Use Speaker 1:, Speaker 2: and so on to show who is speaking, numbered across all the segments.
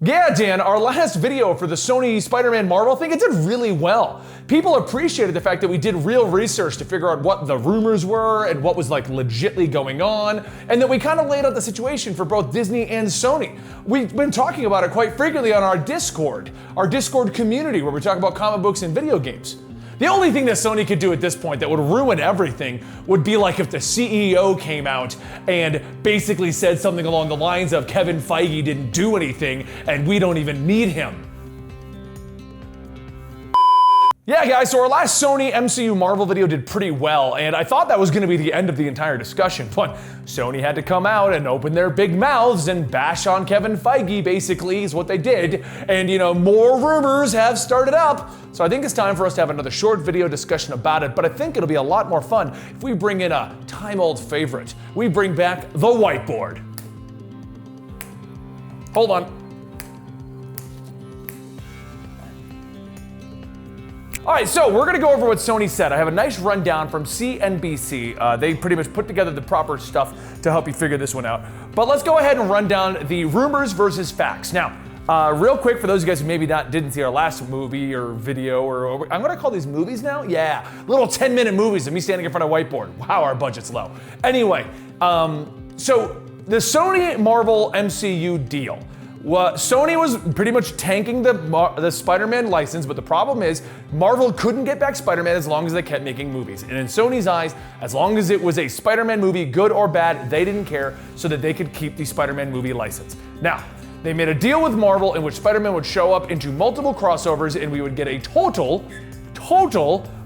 Speaker 1: Yeah, Dan, our last video for the Sony Spider-Man Marvel thing, it did really well. People appreciated the fact that we did real research to figure out what the rumors were and what was like legitly going on, and that we kind of laid out the situation for both Disney and Sony. We've been talking about it quite frequently on our Discord community where we talk about comic books and video games. The only thing that Sony could do at this point that would ruin everything would be like if the CEO came out and basically said something along the lines of Kevin Feige didn't do anything and we don't even need him. Yeah guys, so our last Sony MCU Marvel video did pretty well, and I thought that was gonna be the end of the entire discussion, but Sony had to come out and open their big mouths and bash on Kevin Feige, basically, is what they did. And you know, more rumors have started up. So I think it's time for us to have another short video discussion about it, but I think it'll be a lot more fun if we bring in a time-old favorite. We bring back the whiteboard. Hold on. All right, so we're gonna go over what Sony said. I have a nice rundown from CNBC. They pretty much put together the proper stuff to help you figure this one out. But let's go ahead and run down the rumors versus facts. Now, real quick, for those of you guys who maybe didn't see our last movie or video, or I'm gonna call these movies now? Yeah, little 10-minute movies of me standing in front of a whiteboard. Wow, our budget's low. Anyway, so the Sony Marvel MCU deal. Sony was pretty much tanking the Spider-Man license, but the problem is Marvel couldn't get back Spider-Man as long as they kept making movies. And in Sony's eyes, as long as it was a Spider-Man movie, good or bad, they didn't care, so that they could keep the Spider-Man movie license. Now, they made a deal with Marvel in which Spider-Man would show up into multiple crossovers and we would get a total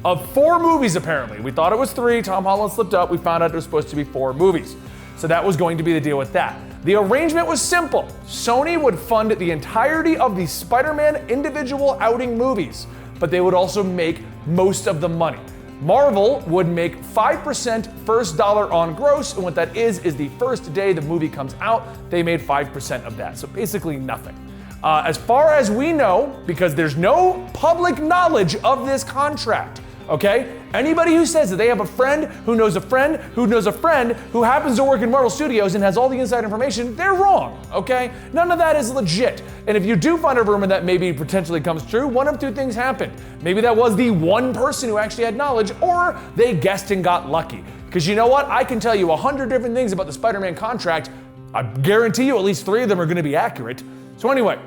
Speaker 1: of 4 movies apparently. We thought it was 3, Tom Holland slipped up, we found out it was supposed to be 4 movies. So that was going to be the deal with that. The arrangement was simple. Sony would fund the entirety of the Spider-Man individual outing movies, but they would also make most of the money. Marvel would make 5% first dollar on gross, and what that is the first day the movie comes out, they made 5% of that. So basically nothing. As far as we know, because there's no public knowledge of this contract, okay? Anybody who says that they have a friend who knows a friend who knows a friend who happens to work in Marvel Studios and has all the inside information, they're wrong, okay? None of that is legit. And if you do find a rumor that maybe potentially comes true, one of 2 things happened. Maybe that was the one person who actually had knowledge, or they guessed and got lucky. Because you know what? I can tell you 100 different things about the Spider-Man contract. I guarantee you at least 3 of them are gonna be accurate. So anyway,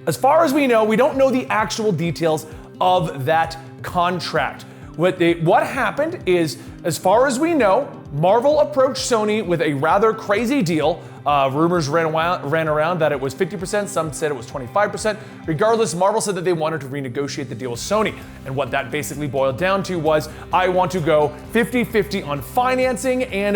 Speaker 1: as far as we know, we don't know the actual details of that contract. What happened is, as far as we know, Marvel approached Sony with a rather crazy deal. Rumors ran around that it was 50%, some said it was 25%. Regardless, Marvel said that they wanted to renegotiate the deal with Sony. And what that basically boiled down to was, I want to go 50-50 on financing and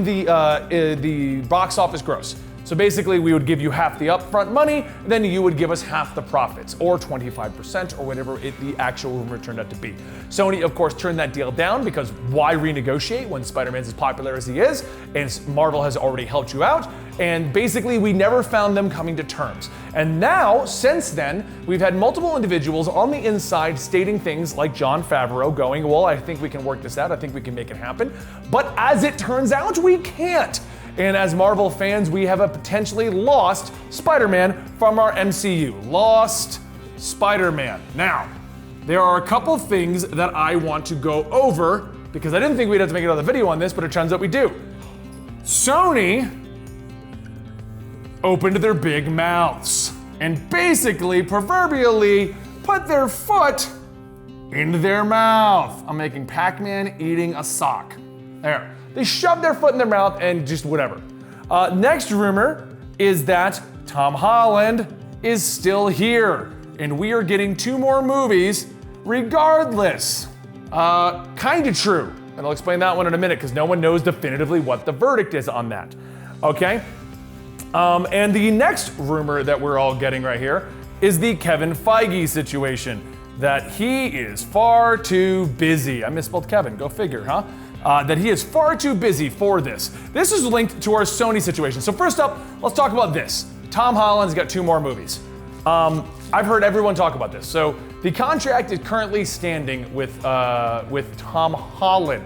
Speaker 1: the box office gross. So basically, we would give you half the upfront money, then you would give us half the profits, or 25%, or whatever the actual rumor turned out to be. Sony, of course, turned that deal down because why renegotiate when Spider-Man's as popular as he is, and Marvel has already helped you out, and basically, we never found them coming to terms. And now, since then, we've had multiple individuals on the inside stating things like Jon Favreau going, well, I think we can work this out, I think we can make it happen. But as it turns out, we can't. And as Marvel fans, we have potentially lost Spider-Man from our MCU. Lost Spider-Man. Now, there are a couple things that I want to go over because I didn't think we'd have to make another video on this, but it turns out we do. Sony opened their big mouths and basically, proverbially, put their foot in their mouth. I'm making Pac-Man eating a sock. There. They shoved their foot in their mouth and just whatever. Next rumor is that Tom Holland is still here and we are getting 2 more movies regardless. Kinda true. And I'll explain that one in a minute because no one knows definitively what the verdict is on that. Okay? And the next rumor that we're all getting right here is the Kevin Feige situation. That he is far too busy. I misspelled Kevin, go figure, huh? That he is far too busy for this. This is linked to our Sony situation. So first up, let's talk about this. Tom Holland's got 2 more movies. I've heard everyone talk about this. So the contract is currently standing with Tom Holland.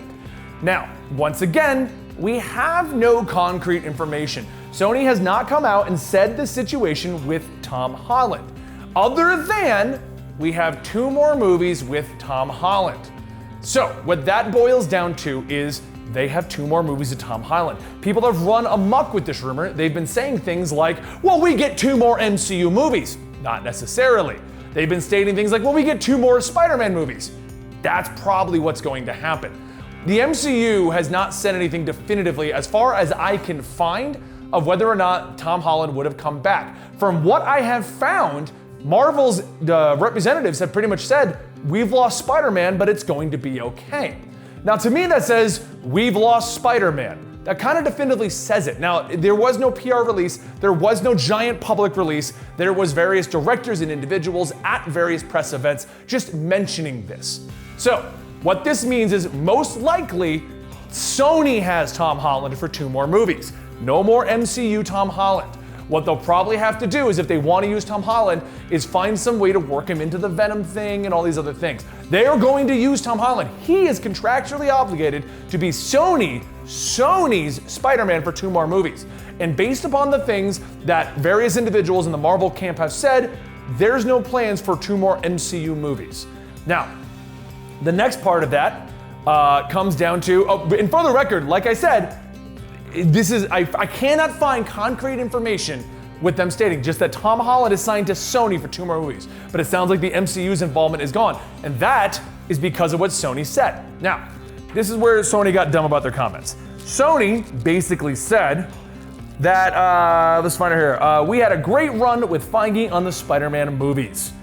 Speaker 1: Now, once again, we have no concrete information. Sony has not come out and said the situation with Tom Holland, other than we have 2 more movies with Tom Holland. So what that boils down to is they have 2 more movies with Tom Holland. People have run amok with this rumor. They've been saying things like, well, we get 2 more MCU movies. Not necessarily. They've been stating things like, well, we get 2 more Spider-Man movies. That's probably what's going to happen. The MCU has not said anything definitively, as far as I can find, of whether or not Tom Holland would have come back. From what I have found, Marvel's representatives have pretty much said, we've lost Spider-Man, but it's going to be okay. Now, to me, that says, we've lost Spider-Man. That kind of definitively says it. Now, there was no PR release, there was no giant public release, there was various directors and individuals at various press events just mentioning this. So, what this means is most likely, Sony has Tom Holland for 2 more movies. No more MCU Tom Holland. What they'll probably have to do is, if they want to use Tom Holland, is find some way to work him into the Venom thing and all these other things. They are going to use Tom Holland. He is contractually obligated to be Sony's Spider-Man for 2 more movies. And based upon the things that various individuals in the Marvel camp have said, there's no plans for 2 more MCU movies. Now, the next part of that comes down to, and for the record, like I said, I cannot find concrete information with them stating just that Tom Holland is signed to Sony for 2 more movies. But it sounds like the MCU's involvement is gone. And that is because of what Sony said. Now, this is where Sony got dumb about their comments. Sony basically said that, let's find it here. We had a great run with Feige on the Spider-Man movies.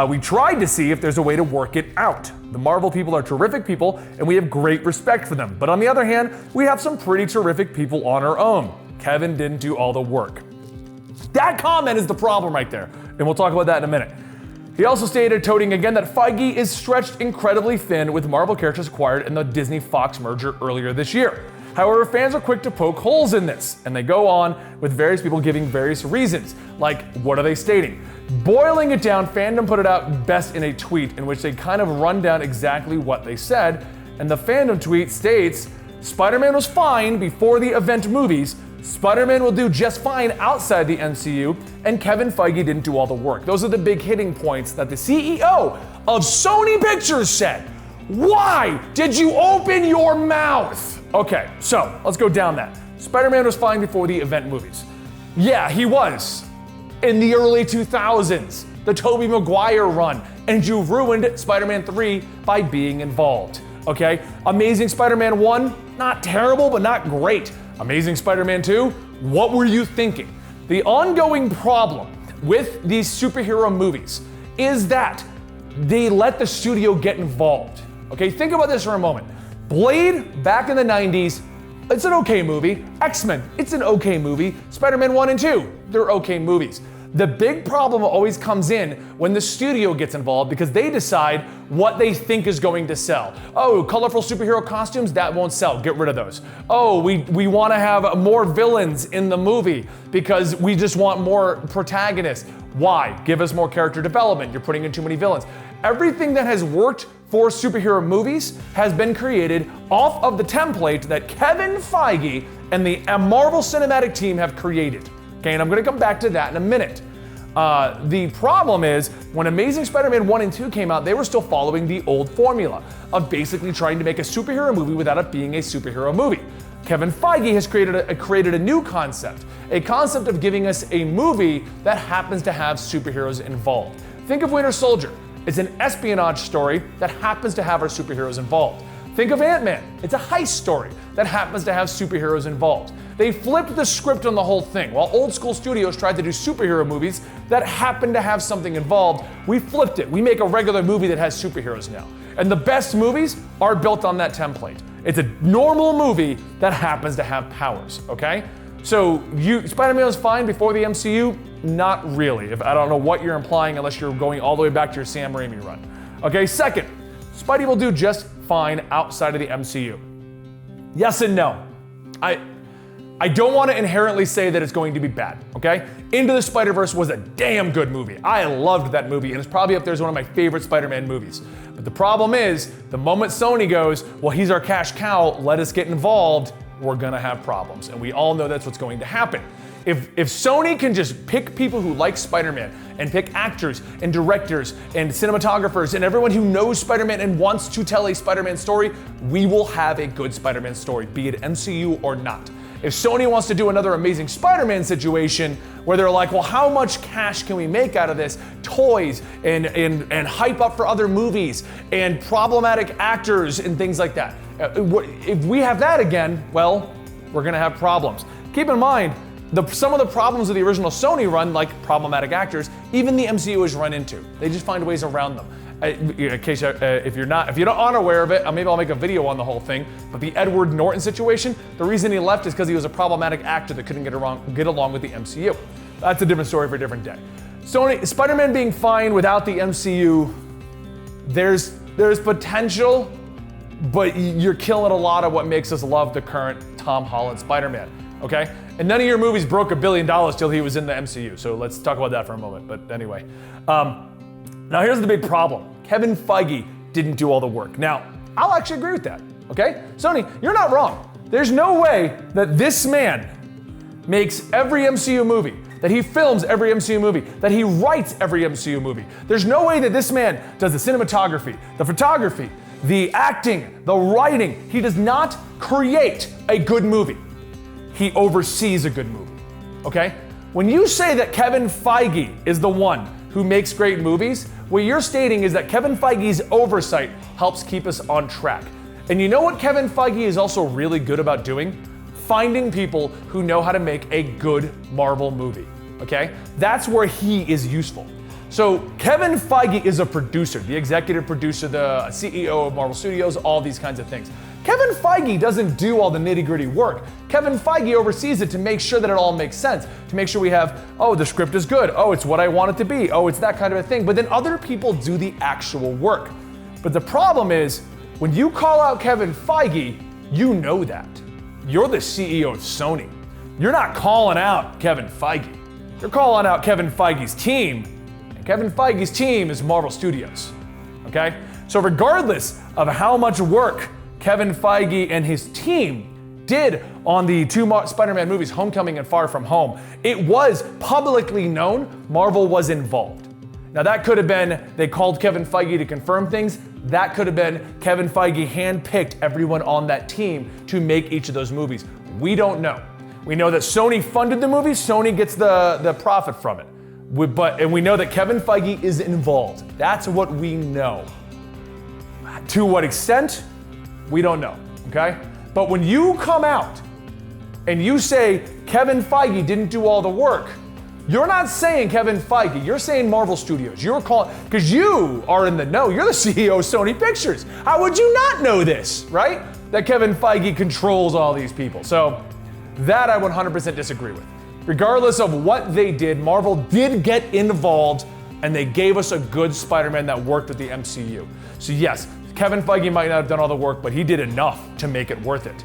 Speaker 1: We tried to see if there's a way to work it out. The Marvel people are terrific people, and we have great respect for them. But on the other hand, we have some pretty terrific people on our own. Kevin didn't do all the work. That comment is the problem right there, and we'll talk about that in a minute. He also stated, toting again, that Feige is stretched incredibly thin with Marvel characters acquired in the Disney-Fox merger earlier this year. However, fans are quick to poke holes in this, and they go on with various people giving various reasons. Like, what are they stating? Boiling it down, fandom put it out best in a tweet in which they kind of run down exactly what they said, and the fandom tweet states, Spider-Man was fine before the event movies, Spider-Man will do just fine outside the MCU, and Kevin Feige didn't do all the work. Those are the big hitting points that the CEO of Sony Pictures said. Why did you open your mouth? Okay, so let's go down that. Spider-Man was fine before the event movies. Yeah, he was. In the early 2000s, the Tobey Maguire run, and you ruined Spider-Man 3 by being involved. Okay, Amazing Spider-Man 1, not terrible, but not great. Amazing Spider-Man 2, what were you thinking? The ongoing problem with these superhero movies is that they let the studio get involved. Okay, think about this for a moment. Blade, back in the 90s, it's an okay movie. X-Men, it's an okay movie. Spider-Man 1 and 2, they're okay movies. The big problem always comes in when the studio gets involved because they decide what they think is going to sell. Oh, colorful superhero costumes, that won't sell, get rid of those. Oh, we want to have more villains in the movie because we just want more protagonists. Why? Give us more character development, you're putting in too many villains. Everything that has worked for superhero movies has been created off of the template that Kevin Feige and the Marvel Cinematic team have created. Okay, and I'm gonna come back to that in a minute. The problem is, when Amazing Spider-Man 1 and 2 came out, they were still following the old formula of basically trying to make a superhero movie without it being a superhero movie. Kevin Feige has created a new concept, a concept of giving us a movie that happens to have superheroes involved. Think of Winter Soldier. It's an espionage story that happens to have our superheroes involved. Think of Ant-Man. It's a heist story that happens to have superheroes involved. They flipped the script on the whole thing. While old school studios tried to do superhero movies that happen to have something involved, we flipped it. We make a regular movie that has superheroes now. And the best movies are built on that template. It's a normal movie that happens to have powers, okay? So Spider-Man was fine before the MCU? Not really. I don't know what you're implying unless you're going all the way back to your Sam Raimi run. Okay, second, Spidey will do just fine outside of the MCU. Yes and no. I don't want to inherently say that it's going to be bad, okay? Into the Spider-Verse was a damn good movie. I loved that movie, and it's probably up there as one of my favorite Spider-Man movies. But the problem is, the moment Sony goes, well, he's our cash cow, let us get involved, we're gonna have problems. And we all know that's what's going to happen. If Sony can just pick people who like Spider-Man and pick actors and directors and cinematographers and everyone who knows Spider-Man and wants to tell a Spider-Man story, we will have a good Spider-Man story, be it MCU or not. If Sony wants to do another Amazing Spider-Man situation where they're like, well, how much cash can we make out of this? Toys and hype up for other movies and problematic actors and things like that. If we have that again, well, we're gonna have problems. Keep in mind, some of the problems of the original Sony run, like problematic actors, even the MCU has run into. They just find ways around them. In case if you're not unaware of it, maybe I'll make a video on the whole thing. But the Edward Norton situation, the reason he left is because he was a problematic actor that couldn't get along with the MCU. That's a different story for a different day. Spider-Man being fine without the MCU, there's potential, but you're killing a lot of what makes us love the current Tom Holland Spider-Man. Okay? And none of your movies broke $1 billion till he was in the MCU. So let's talk about that for a moment. But anyway, now here's the big problem. Kevin Feige didn't do all the work. Now, I'll actually agree with that. Okay? Sony, you're not wrong. There's no way that this man makes every MCU movie, that he films every MCU movie, that he writes every MCU movie. There's no way that this man does the cinematography, the photography, the acting, the writing. He does not create a good movie. He oversees a good movie, okay? When you say that Kevin Feige is the one who makes great movies, what you're stating is that Kevin Feige's oversight helps keep us on track. And you know what Kevin Feige is also really good about doing? Finding people who know how to make a good Marvel movie, okay? That's where he is useful. So Kevin Feige is a producer, the executive producer, the CEO of Marvel Studios, all these kinds of things. Kevin Feige doesn't do all the nitty-gritty work. Kevin Feige oversees it to make sure that it all makes sense, to make sure we have, oh, the script is good, oh, it's what I want it to be, oh, it's that kind of a thing. But then other people do the actual work. But the problem is, when you call out Kevin Feige, you know that. You're the CEO of Sony. You're not calling out Kevin Feige. You're calling out Kevin Feige's team, and Kevin Feige's team is Marvel Studios, okay? So regardless of how much work Kevin Feige and his team did on the two Spider-Man movies, Homecoming and Far From Home, it was publicly known Marvel was involved. Now that could have been, they called Kevin Feige to confirm things. That could have been Kevin Feige handpicked everyone on that team to make each of those movies. We don't know. We know that Sony funded the movies, Sony gets the profit from it. And we know that Kevin Feige is involved. That's what we know. To what extent? We don't know, okay? But when you come out and you say Kevin Feige didn't do all the work, you're not saying Kevin Feige, you're saying Marvel Studios. You're calling, because you are in the know, you're the CEO of Sony Pictures. How would you not know this, right? That Kevin Feige controls all these people. So that I 100% disagree with. Regardless of what they did, Marvel did get involved and they gave us a good Spider-Man that worked with the MCU. So yes, Kevin Feige might not have done all the work, but he did enough to make it worth it.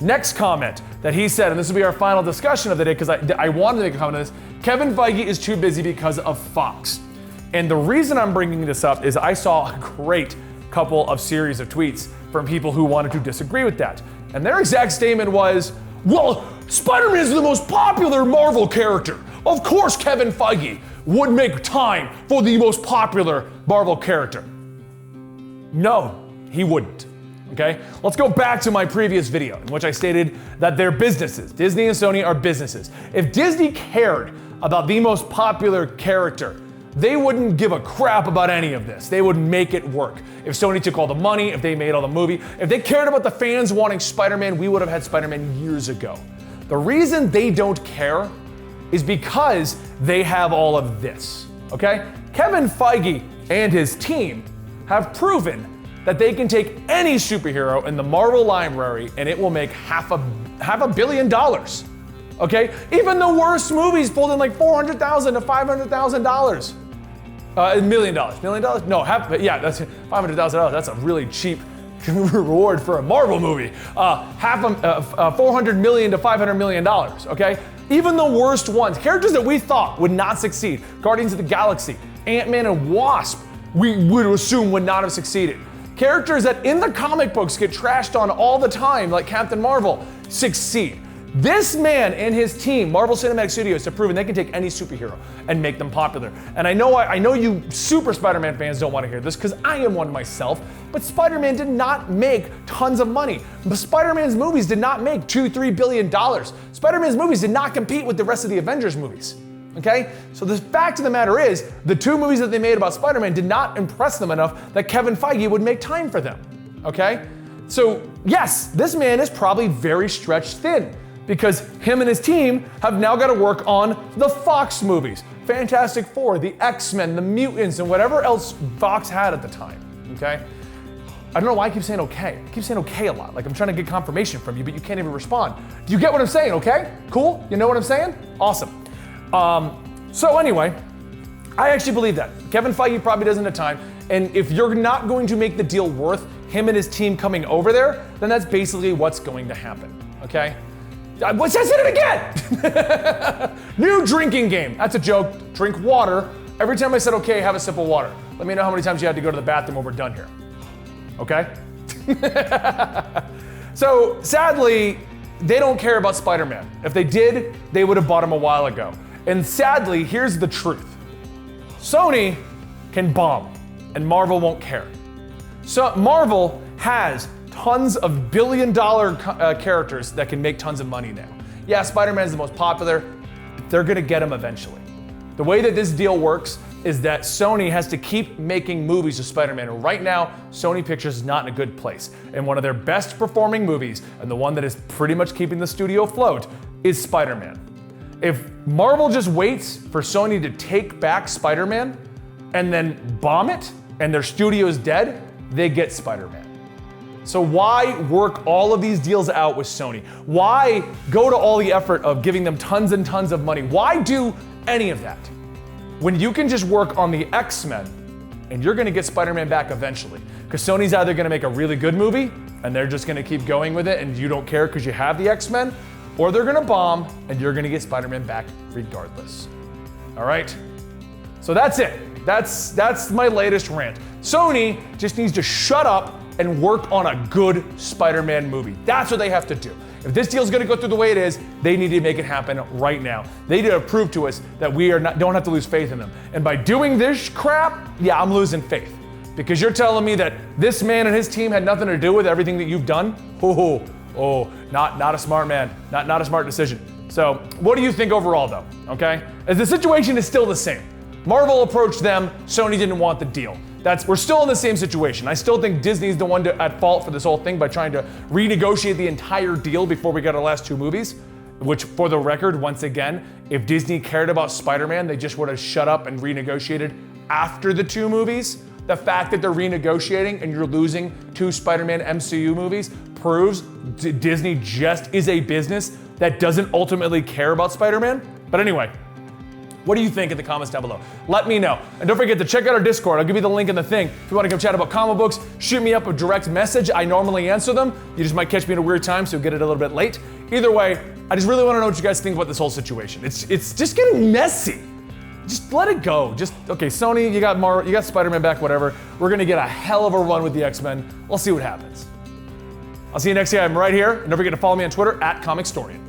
Speaker 1: Next comment that he said, and this will be our final discussion of the day because I wanted to make a comment on this, Kevin Feige is too busy because of Fox. And the reason I'm bringing this up is I saw a great couple of series of tweets from people who wanted to disagree with that. And their exact statement was, well, Spider-Man is the most popular Marvel character. Of course Kevin Feige would make time for the most popular Marvel character. No, he wouldn't, okay? Let's go back to my previous video in which I stated that they're businesses. Disney and Sony are businesses. If Disney cared about the most popular character, they wouldn't give a crap about any of this. They would make it work. If Sony took all the money, if they made all the movie, if they cared about the fans wanting Spider-Man, we would have had Spider-Man years ago. The reason they don't care is because they have all of this, okay? Kevin Feige and his team have proven that they can take any superhero in the Marvel library and it will make half a billion dollars. Okay? Even the worst movies pulled in like $400,000 to $500,000. $1 million. $1 million? No, that's $500,000. That's a really cheap reward for a Marvel movie. $400 million to $500 million. Okay? Even the worst ones, characters that we thought would not succeed, Guardians of the Galaxy, Ant-Man and Wasp, we would assume would not have succeeded. Characters that in the comic books get trashed on all the time, like Captain Marvel, succeed. This man and his team, Marvel Cinematic Studios, have proven they can take any superhero and make them popular. And I know you super Spider-Man fans don't want to hear this because I am one myself, but Spider-Man did not make tons of money. Spider-Man's movies did not make $2-3 billion. Spider-Man's movies did not compete with the rest of the Avengers movies. Okay? So the fact of the matter is, the 2 movies that they made about Spider-Man did not impress them enough that Kevin Feige would make time for them. Okay? So yes, this man is probably very stretched thin, because him and his team have now got to work on the Fox movies. Fantastic Four, the X-Men, the Mutants, and whatever else Fox had at the time, okay? I don't know why I keep saying okay. I keep saying okay a lot, like I'm trying to get confirmation from you, but you can't even respond. Do you get what I'm saying, okay? Cool? You know what I'm saying? Awesome. So anyway, I actually believe that. Kevin Feige probably doesn't have time, and if you're not going to make the deal worth him and his team coming over there, then that's basically what's going to happen, okay? I said it again! New drinking game. That's a joke. Drink water. Every time I said okay, have a sip of water. Let me know how many times you had to go to the bathroom when we're done here. Okay? So sadly, they don't care about Spider-Man. If they did, they would have bought him a while ago. And sadly, here's the truth. Sony can bomb, and Marvel won't care. So Marvel has tons of billion-dollar characters that can make tons of money now. Yeah, Spider-Man is the most popular, but they're gonna get him eventually. The way that this deal works is that Sony has to keep making movies with Spider-Man, and right now, Sony Pictures is not in a good place. And one of their best performing movies, and the one that is pretty much keeping the studio afloat, is Spider-Man. If Marvel just waits for Sony to take back Spider-Man and then bomb it, and their studio is dead, they get Spider-Man. So why work all of these deals out with Sony? Why go to all the effort of giving them tons and tons of money? Why do any of that when you can just work on the X-Men and you're gonna get Spider-Man back eventually? Because Sony's either gonna make a really good movie and they're just gonna keep going with it and you don't care because you have the X-Men, or they're gonna bomb and you're gonna get Spider-Man back regardless. All right? So that's it. That's my latest rant. Sony just needs to shut up and work on a good Spider-Man movie. That's what they have to do. If this deal's gonna go through the way it is, they need to make it happen right now. They need to prove to us that we don't have to lose faith in them. And by doing this crap, yeah, I'm losing faith. Because you're telling me that this man and his team had nothing to do with everything that you've done? Not a smart man, not a smart decision. So what do you think overall though, okay? As the situation is still the same. Marvel approached them, Sony didn't want the deal. We're still in the same situation. I still think Disney's the one at fault for this whole thing by trying to renegotiate the entire deal before we got our last 2 movies, which for the record, once again, if Disney cared about Spider-Man, they just would have shut up and renegotiated after the 2 movies. The fact that they're renegotiating and you're losing 2 Spider-Man MCU movies proves Disney just is a business that doesn't ultimately care about Spider-Man. But anyway, what do you think in the comments down below? Let me know. And don't forget to check out our Discord. I'll give you the link in the thing. If you want to come chat about comic books, shoot me up a direct message. I normally answer them. You just might catch me at a weird time, so you'll get it a little bit late. Either way, I just really want to know what you guys think about this whole situation. It's just getting messy. Just let it go. Okay, Sony, you got Spider-Man back, whatever. We're gonna get a hell of a run with the X-Men. We'll see what happens. I'll see you next time. I'm right here. And don't forget to follow me on Twitter @Comicstorian.